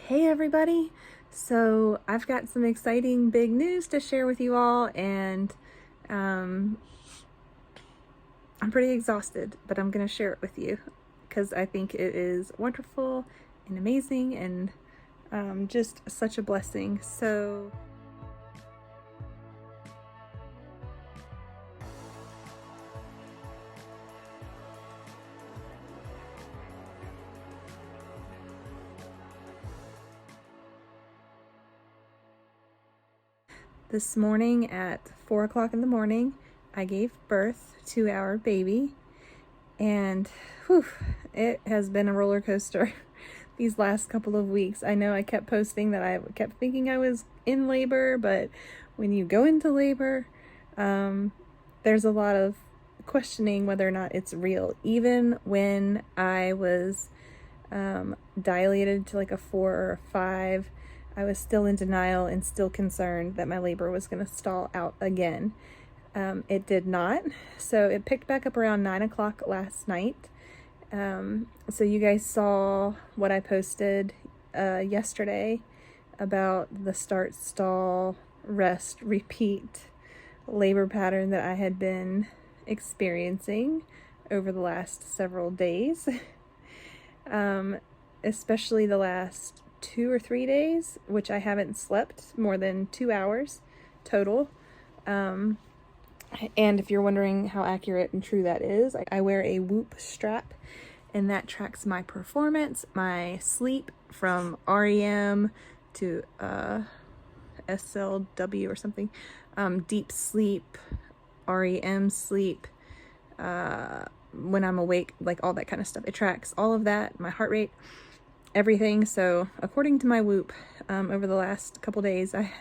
Hey everybody! So I've got some exciting big news to share with you all, and um, I'm pretty exhausted, but I'm going to share it with you because I think it is wonderful and amazing and just such a blessing. So this morning at 4 o'clock in the morning, I gave birth to our baby, and whew, it has been a roller coaster these last couple of weeks. I know I kept posting that I kept thinking I was in labor, but when you go into labor, there's a lot of questioning whether or not it's real. Even when I was dilated to like a 4 or a 5, I was still in denial and still concerned that my labor was going to stall out again. It did not. So it picked back up around 9 o'clock last night. So you guys saw what I posted yesterday about the start, stall, rest, repeat labor pattern that I had been experiencing over the last several days. Especially the last 2 or 3 days, which I haven't slept more than 2 hours total. And if you're wondering how accurate and true that is, I wear a Whoop strap, and that tracks my performance, my sleep from REM to SLW or something, deep sleep, REM sleep, when I'm awake, like all that kind of stuff. It tracks all of that, my heart rate, everything. So according to my Whoop, over the last couple days, I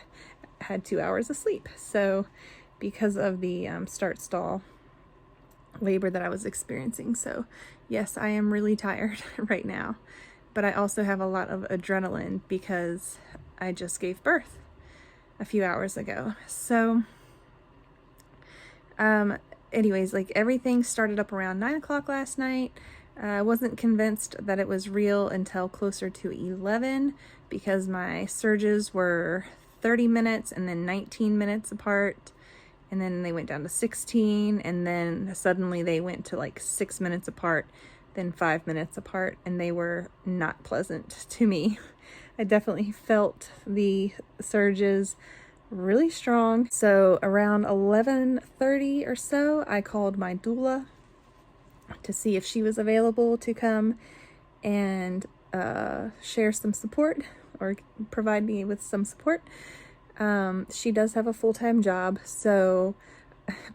had 2 hours of sleep. So because of the start stall labor that I was experiencing. So yes, I am really tired right now, but I also have a lot of adrenaline because I just gave birth a few hours ago. So anyways, like everything started up around 9 o'clock last night. I wasn't convinced that it was real until closer to 11 because my surges were 30 minutes and then 19 minutes apart. And then they went down to 16, and then suddenly they went to like 6 minutes apart, then 5 minutes apart, and they were not pleasant to me. I definitely felt the surges really strong. So around 11:30 or so, I called my doula to see if she was available to come and share some support or provide me with some support. She does have a full-time job, so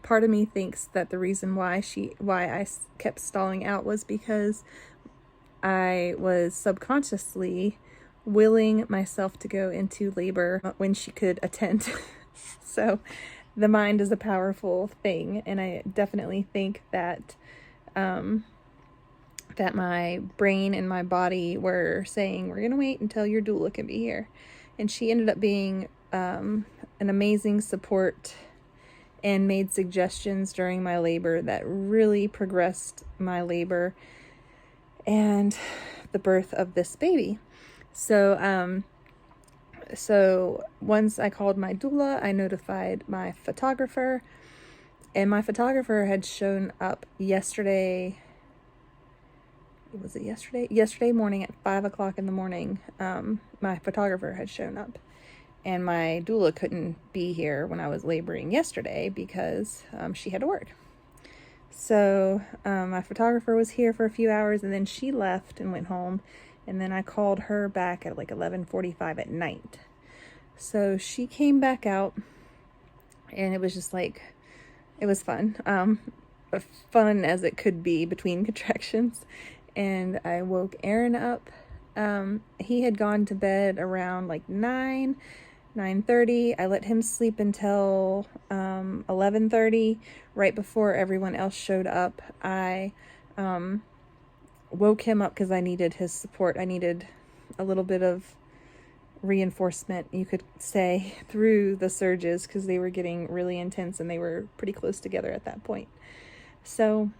part of me thinks that the reason why I kept stalling out was because I was subconsciously willing myself to go into labor when she could attend. So the mind is a powerful thing, and I definitely think that that my brain and my body were saying, we're gonna wait until your doula can be here. And she ended up being an amazing support and made suggestions during my labor that really progressed my labor and the birth of this baby. So once I called my doula, I notified my photographer, and my photographer had shown up yesterday. Was it yesterday? Yesterday morning at 5 o'clock in the morning, my photographer had shown up. And my doula couldn't be here when I was laboring yesterday because she had to work. So my photographer was here for a few hours, and then she left and went home. And then I called her back at like 11:45 at night. So she came back out, and it was just like, it was fun. Fun as it could be between contractions. And I woke Aaron up. He had gone to bed around like 9:30. I let him sleep until 11:30, right before everyone else showed up. I woke him up because I needed his support. I needed a little bit of reinforcement, you could say, through the surges because they were getting really intense and they were pretty close together at that point. So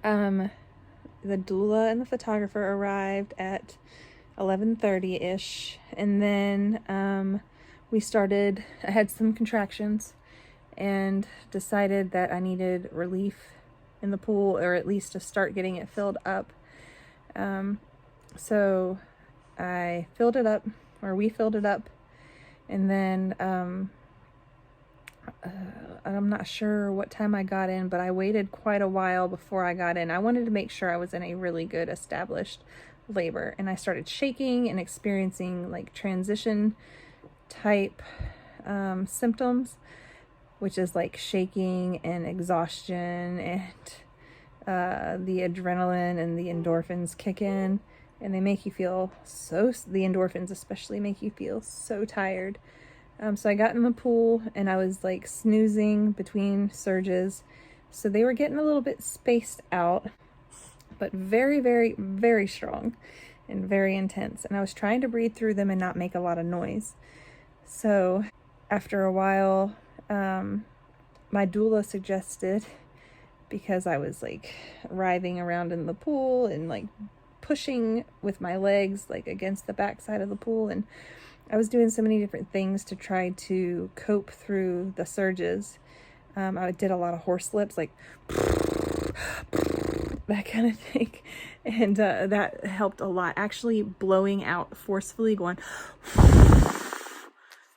the doula and the photographer arrived at 11:30-ish. And then I had some contractions and decided that I needed relief in the pool, or at least to start getting it filled up. So I filled it up, or we filled it up, and then I'm not sure what time I got in, but I waited quite a while before I got in. I wanted to make sure I was in a really good established labor, and I started shaking and experiencing like transition type symptoms, which is like shaking and exhaustion, and the adrenaline and the endorphins kick in, and they make you feel the endorphins especially make you feel so tired. So I got in the pool and I was like snoozing between surges. So they were getting a little bit spaced out, but very, very, very strong and very intense. And I was trying to breathe through them and not make a lot of noise. So after a while, my doula suggested, because I was like writhing around in the pool and like pushing with my legs like against the backside of the pool, and I was doing so many different things to try to cope through the surges. I did a lot of horse lips, like that kind of thing. And that helped a lot. Actually blowing out forcefully, going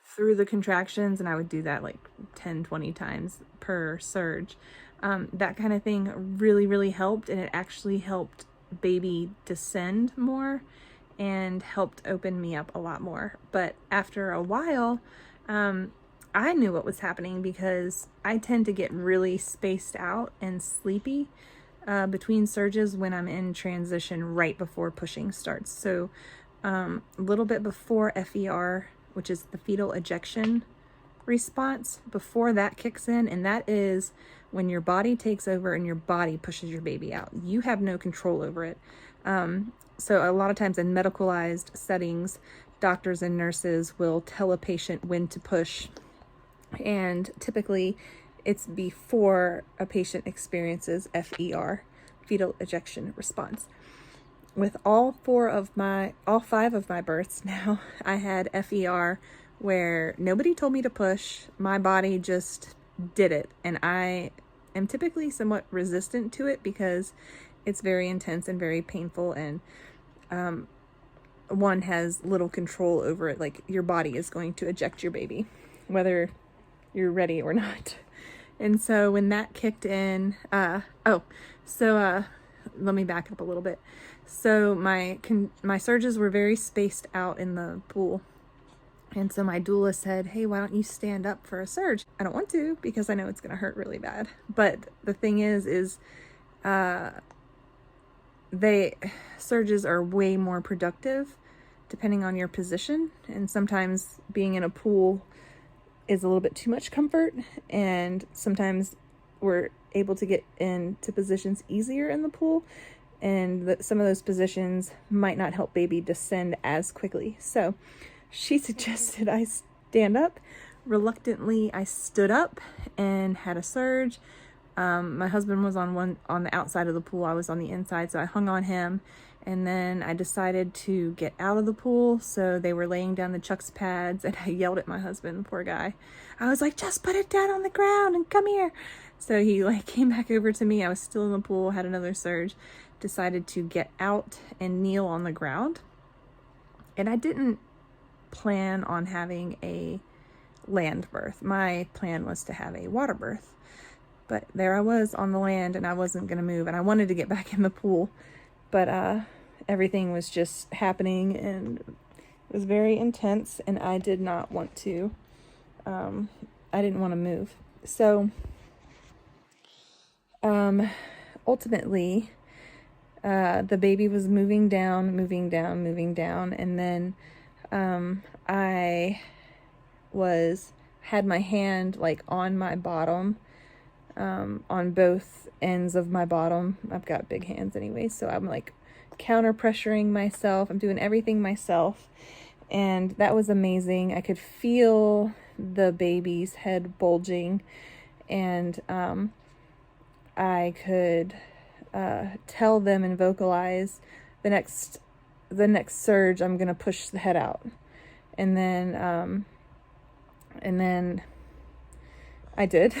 through the contractions. And I would do that like 10, 20 times per surge. That kind of thing really, really helped. And it actually helped baby descend more and helped open me up a lot more. But after a while, I knew what was happening, because I tend to get really spaced out and sleepy between surges when I'm in transition right before pushing starts. So a little bit before FER, which is the fetal ejection response, before that kicks in, and that is when your body takes over and your body pushes your baby out. You have no control over it. So a lot of times in medicalized settings, doctors and nurses will tell a patient when to push, and typically it's before a patient experiences FER, fetal ejection response. With all 5 of my births now, I had FER, where nobody told me to push. My body just did it, and I am typically somewhat resistant to it because it's very intense and very painful, and one has little control over it. Like, your body is going to eject your baby, whether you're ready or not. And so when that kicked in, let me back up a little bit. So my surges were very spaced out in the pool. And so my doula said, "Hey, why don't you stand up for a surge?" I don't want to, because I know it's going to hurt really bad. But the thing is surges are way more productive depending on your position. And sometimes being in a pool is a little bit too much comfort. And sometimes we're able to get into positions easier in the pool. And some of those positions might not help baby descend as quickly. So she suggested I stand up. Reluctantly, I stood up and had a surge. My husband was on the outside of the pool. I was on the inside, so I hung on him. And then I decided to get out of the pool. So they were laying down the Chuck's pads, and I yelled at my husband, poor guy. I was like, "Just put it down on the ground and come here." So he came back over to me. I was still in the pool, had another surge, decided to get out and kneel on the ground. And I didn't plan on having a land birth. My plan was to have a water birth. But there I was on the land, and I wasn't going to move, and I wanted to get back in the pool. But everything was just happening, and it was very intense, and I did not want to, I didn't want to move. So ultimately, the baby was moving down, and then I had my hand on my bottom, on both ends of my bottom. I've got big hands anyway, so I'm counter pressuring myself. I'm doing everything myself, and that was amazing. I could feel the baby's head bulging, and I could tell them and vocalize the next the next surge, I'm going to push the head out. And then I did.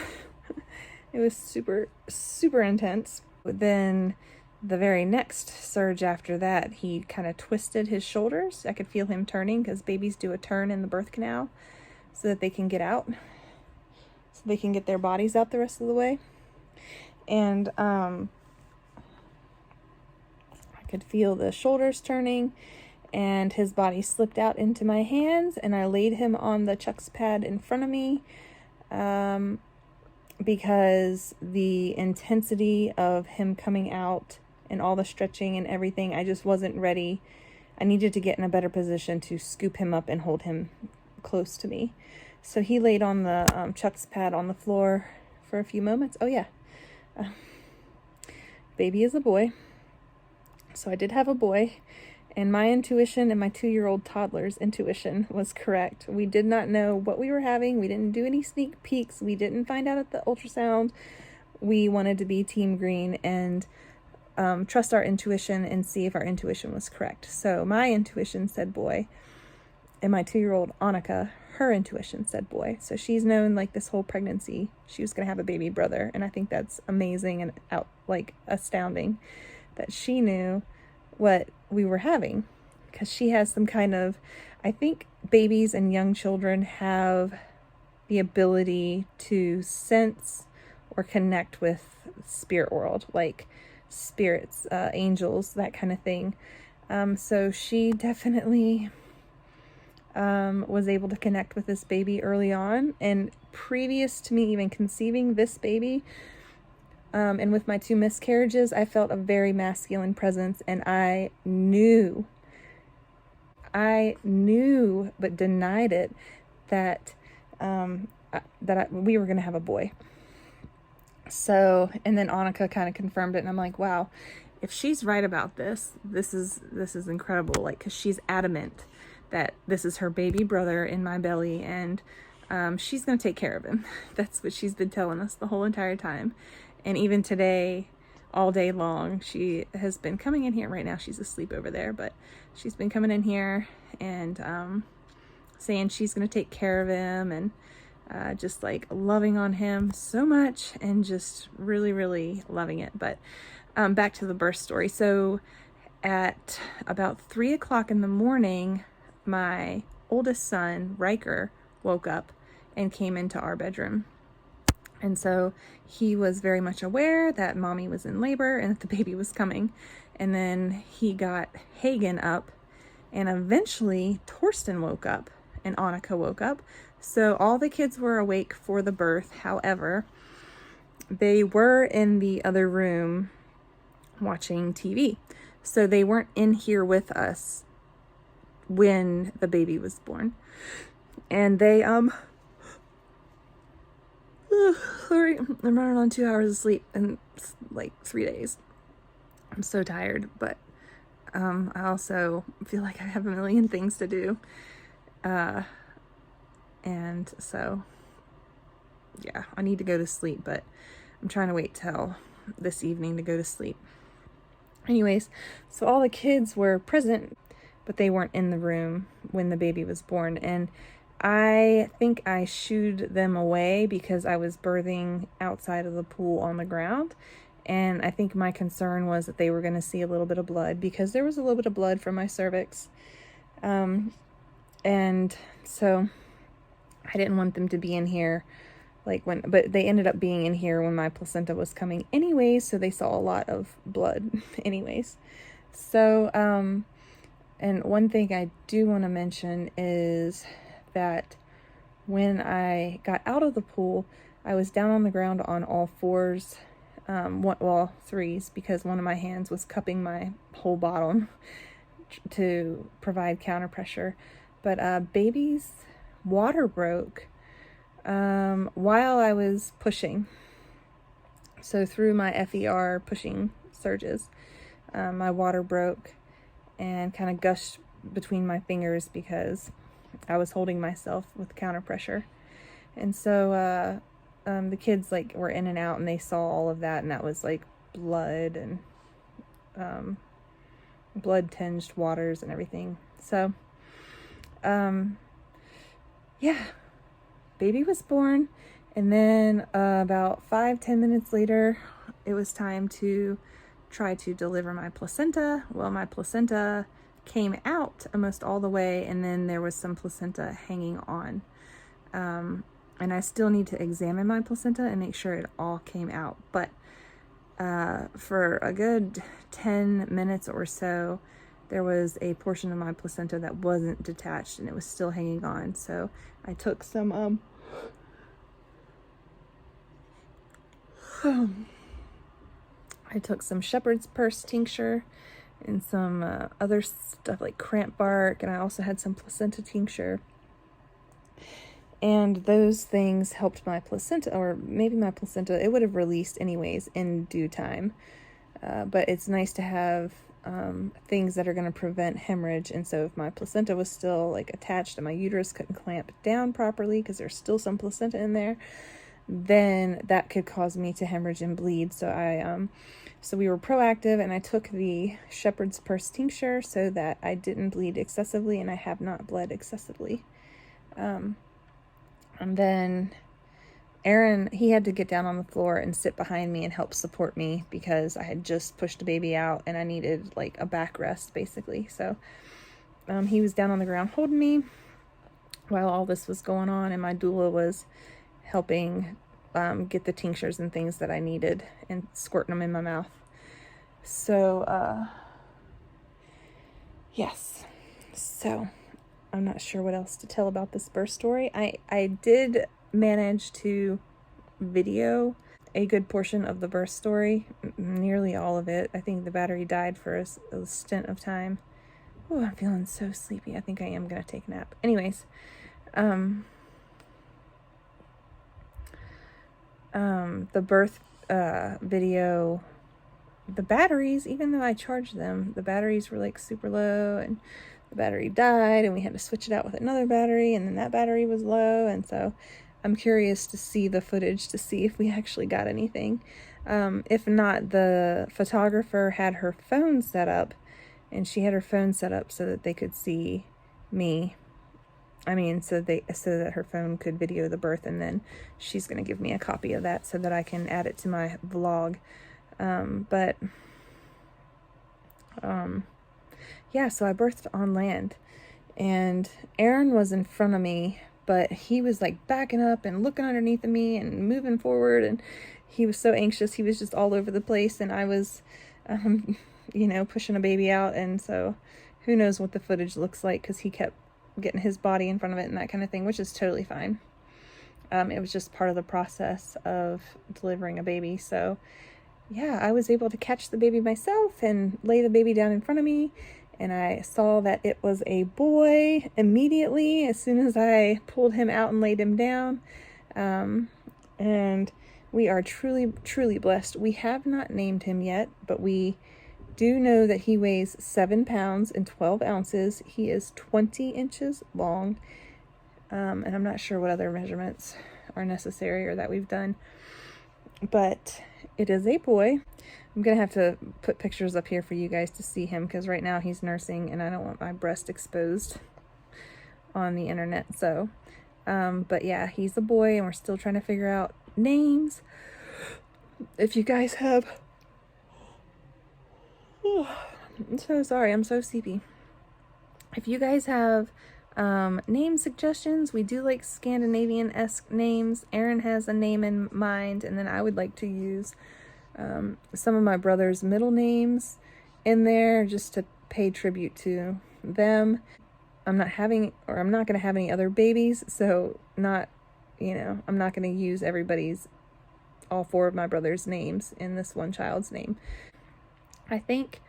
It was super, super intense. But then the very next surge after that, he kind of twisted his shoulders. I could feel him turning, because babies do a turn in the birth canal so that they can get out, so they can get their bodies out the rest of the way. And I could feel the shoulders turning, and his body slipped out into my hands, and I laid him on the chucks pad in front of me, because the intensity of him coming out and all the stretching and everything, I just wasn't ready. I needed to get in a better position to scoop him up and hold him close to me. So he laid on the chucks pad on the floor for a few moments. Oh yeah, baby is a boy. So I did have a boy, and my intuition and my 2-year-old toddler's intuition was correct. We did not know what we were having. We didn't do any sneak peeks. We didn't find out at the ultrasound. We wanted to be team green and trust our intuition and see if our intuition was correct. So my intuition said boy, and my 2-year-old Annika, her intuition said boy. So she's known like this whole pregnancy she was going to have a baby brother, and I think that's amazing and astounding that she knew what we were having, because she has some kind of, I think babies and young children have the ability to sense or connect with spirit world, like spirits, angels, that kind of thing. So she definitely was able to connect with this baby early on, and previous to me even conceiving this baby, and with my 2 miscarriages, I felt a very masculine presence, and I knew, but denied it, that we were going to have a boy. So, and then Annika kind of confirmed it, and I'm like, wow, if she's right about this is incredible. Like, because she's adamant that this is her baby brother in my belly, and she's going to take care of him. That's what she's been telling us the whole entire time. And even today, all day long, she has been coming in here. Right now she's asleep over there, but she's been coming in here and saying she's going to take care of him, and just like loving on him so much, and just really, really loving it. But back to the birth story. So at about 3 o'clock in the morning, my oldest son, Riker, woke up and came into our bedroom. And so he was very much aware that mommy was in labor and that the baby was coming. And then he got Hagen up, and eventually Torsten woke up and Annika woke up. So all the kids were awake for the birth. However, they were in the other room watching TV. So they weren't in here with us when the baby was born. And they, sorry, I'm running on 2 hours of sleep in like 3 days. I'm so tired, but I also feel like I have a million things to do. And so, yeah, I need to go to sleep, but I'm trying to wait till this evening to go to sleep. Anyways, so all the kids were present, but they weren't in the room when the baby was born. And I think I shooed them away because I was birthing outside of the pool on the ground. And I think my concern was that they were going to see a little bit of blood, because there was a little bit of blood from my cervix. And so I didn't want them to be in here but they ended up being in here when my placenta was coming anyways, so they saw a lot of blood anyways. So, and one thing I do want to mention is that when I got out of the pool, I was down on the ground on all fours, threes, because one of my hands was cupping my whole bottom to provide counter pressure. But baby's water broke while I was pushing. So through my FER pushing surges, my water broke and kind of gushed between my fingers because I was holding myself with counter pressure. And so the kids were in and out, and they saw all of that, and that was blood and blood tinged waters and everything. So, yeah, baby was born. And then about 5-10 minutes later, it was time to try to deliver my placenta. Well, my placenta came out almost all the way, and then there was some placenta hanging on. And I still need to examine my placenta and make sure it all came out. But for a good 10 minutes or so, there was a portion of my placenta that wasn't detached and it was still hanging on. So I took some shepherd's purse tincture and some other stuff like cramp bark, and I also had some placenta tincture. And those things helped my placenta, or maybe my placenta, it would have released anyways in due time. But it's nice to have things that are going to prevent hemorrhage. And so if my placenta was still like attached and my uterus couldn't clamp down properly because there's still some placenta in there, then that could cause me to hemorrhage and bleed. So so we were proactive, and I took the shepherd's purse tincture so that I didn't bleed excessively, and I have not bled excessively. And then Aaron, he had to get down on the floor and sit behind me and help support me because I had just pushed the baby out and I needed like a backrest basically. So he was down on the ground holding me while all this was going on, and my doula was helping get the tinctures and things that I needed and squirting them in my mouth. So yes, so I'm not sure what else to tell about this birth story. I did manage to video a good portion of the birth story, nearly all of it. I think the battery died for a stint of time. Oh, I'm feeling so sleepy. I think I am gonna take a nap. Anyways, the birth video, the batteries, even though I charged them, the batteries were like super low, and the battery died, and we had to switch it out with another battery, and then that battery was low. And so I'm curious to see the footage to see if we actually got anything. If not, the photographer had her phone set up, and she had her phone set up so that they could see me. I mean, so that her phone could video the birth, and then she's going to give me a copy of that so that I can add it to my vlog. Yeah, so I birthed on land, and Aaron was in front of me, but he was like backing up and looking underneath of me and moving forward, and he was so anxious. He was just all over the place, and I was, pushing a baby out. And so who knows what the footage looks like, because he kept getting his body in front of it and that kind of thing, which is totally fine. It was just part of the process of delivering a baby. So yeah, I was able to catch the baby myself and lay the baby down in front of me, and I saw that it was a boy immediately as soon as I pulled him out and laid him down. And we are truly, truly blessed. We have not named him yet, but we do know that he weighs 7 pounds and 12 ounces. He is 20 inches long. And I'm not sure what other measurements are necessary or that we've done, but it is a boy. I'm going to have to put pictures up here for you guys to see him, because right now he's nursing and I don't want my breast exposed on the internet. So, but yeah, he's a boy, and we're still trying to figure out names. If you guys have, I'm so sorry, I'm so sleepy. If you guys have name suggestions, we do like Scandinavian-esque names. Aaron has a name in mind, and then I would like to use some of my brother's middle names in there just to pay tribute to them. I'm not going to have any other babies, so I'm not going to use all 4 of my brother's names in this one child's name, I think.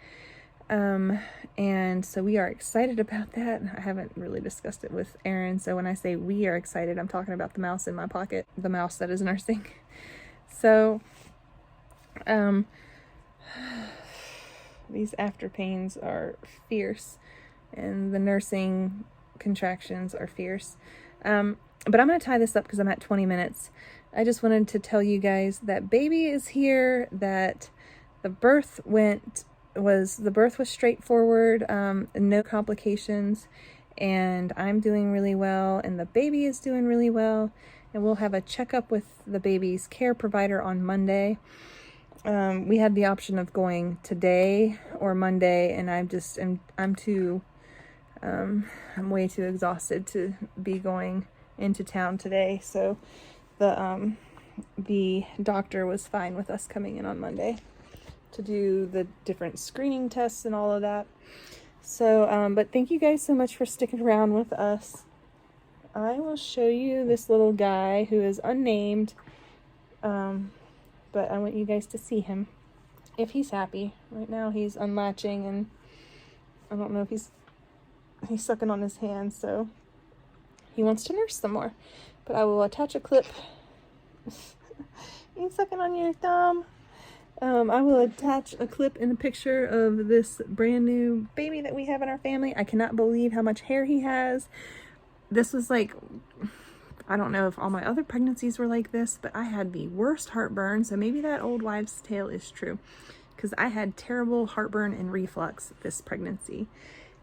And so we are excited about that. I haven't really discussed it with Aaron, so when I say we are excited, I'm talking about the mouse in my pocket, the mouse that is nursing. So, these after pains are fierce, and the nursing contractions are fierce. But I'm going to tie this up because I'm at 20 minutes. I just wanted to tell you guys that baby is here, that the birth went the birth was straightforward, no complications, and I'm doing really well, and the baby is doing really well, and we'll have a checkup with the baby's care provider on Monday. We had the option of going today or Monday, and I'm way too exhausted to be going into town today, so the doctor was fine with us coming in on Monday to do the different screening tests and all of that. So, but thank you guys so much for sticking around with us. I will show you this little guy who is unnamed, but I want you guys to see him if he's happy. Right now he's unlatching, and I don't know if he's sucking on his hand, so he wants to nurse some more. But I will attach a clip. He's sucking on your thumb. I will attach a clip and a picture of this brand new baby that we have in our family. I cannot believe how much hair he has. This was like, I don't know if all my other pregnancies were like this, but I had the worst heartburn, so maybe that old wives' tale is true, because I had terrible heartburn and reflux this pregnancy.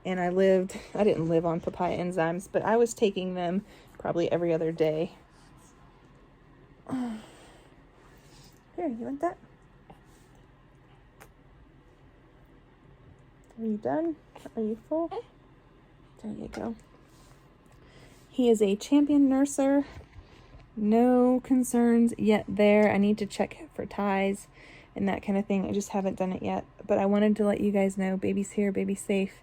And I didn't live on papaya enzymes, but I was taking them probably every other day. Here, you want that? Are you done? Are you full? There you go. He is a champion nurser. No concerns yet there. I need to check for ties and that kind of thing. I just haven't done it yet. But I wanted to let you guys know baby's here, baby's safe.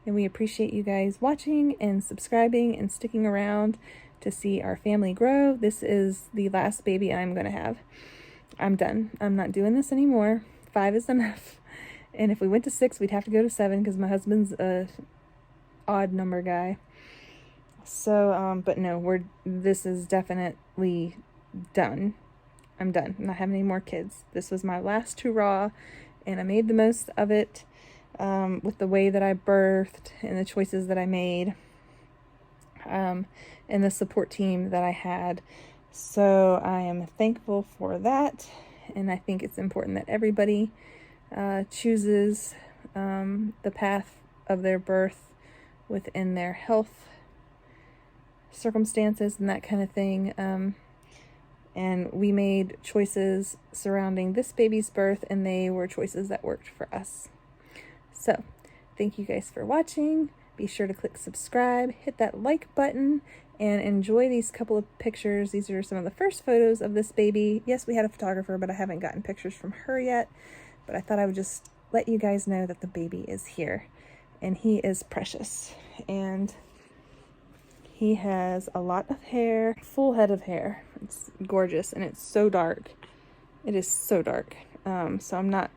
And we appreciate you guys watching and subscribing and sticking around to see our family grow. This is the last baby I'm going to have. I'm done. I'm not doing this anymore. 5 is enough. And if we went to 6, we'd have to go to 7 because my husband's a odd number guy. So, but no, this is definitely done. I'm done. I'm not having any more kids. This was my last hurrah, and I made the most of it with the way that I birthed and the choices that I made, and the support team that I had. So I am thankful for that, and I think it's important that everybody chooses the path of their birth within their health circumstances and that kind of thing. And we made choices surrounding this baby's birth, and they were choices that worked for us. So thank you guys for watching. Be sure to click subscribe, hit that like button, and enjoy these couple of pictures. These are some of the first photos of this baby. Yes, we had a photographer, but I haven't gotten pictures from her yet. But I thought I would just let you guys know that the baby is here, and he is precious. And he has a lot of hair, full head of hair. It's gorgeous, and it's so dark. It is so dark. So I'm not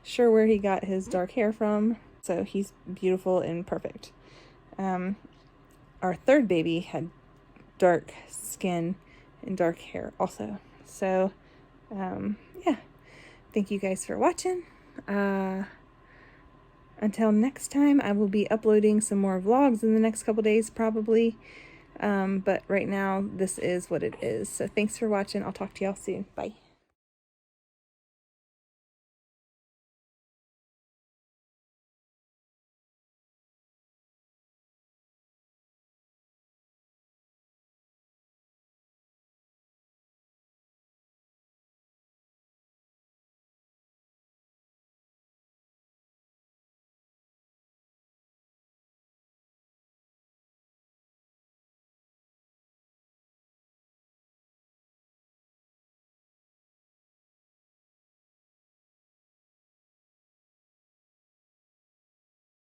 sure where he got his dark hair from. So he's beautiful and perfect. Our third baby had dark skin and dark hair also. So, yeah. Thank you guys for watching. Until next time, I will be uploading some more vlogs in the next couple days, probably. But right now, this is what it is. So thanks for watching. I'll talk to y'all soon. Bye.